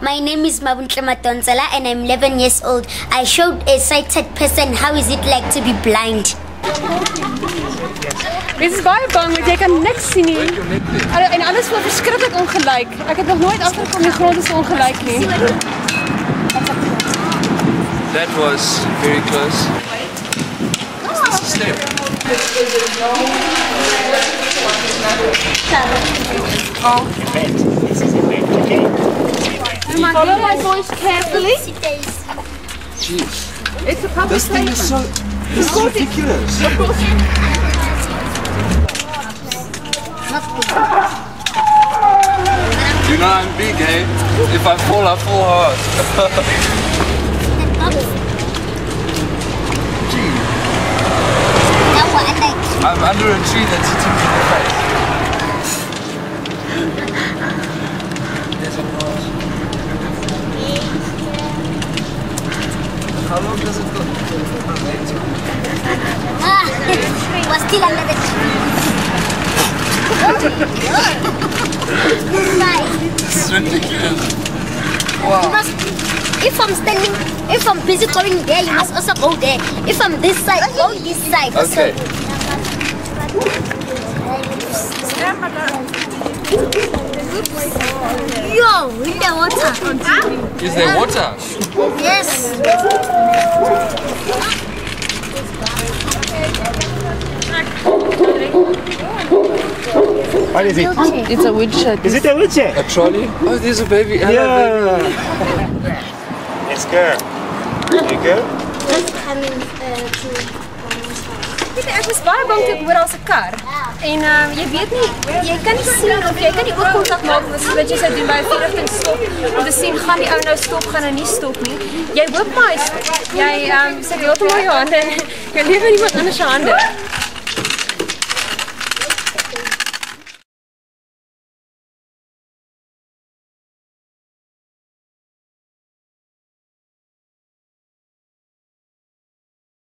My name is Mabuntle Matonsala and I'm 11 years old. I showed a sighted person how is it like to be blind. Dit is baie bang want jy kan niks sien nie. En alles voel verskriklik ongelyk. Ek het nog nooit agtergekom die grond is ongelyk nie. That was very close. Is this a step? This is event, okay? Follow my voice carefully. Jeez. It's a public This thing is so... This is ridiculous. You know I'm big, eh? If I fall hard. Gee. I'm under a tree that's hitting me in the face. There's a cross. How long does it go? Was still under the tree. It's ridiculous. Wow. You must, if I'm busy going there, you must also go there. If I'm this side, go this side. Okay. Yo, in the water. Is there water? Yes. What is it? It's a wheelchair. Is it a wheelchair? A trolley? Oh, there's a baby. Hello, Yeah. baby. Let's go. There you go. Ek was baie bang toe ek hoor daar's 'n kar. En jy weet nie, jy kan nie sien of jy kan nie oogkontak maak met wat jy sou doen by 'n verligting stop om te sien gaan die ou nou stop, gaan hy nie stop nie. Jy hoop maar hy stop. Jy sit heeltemal jou hande, jy lewe in iemand anders se hande.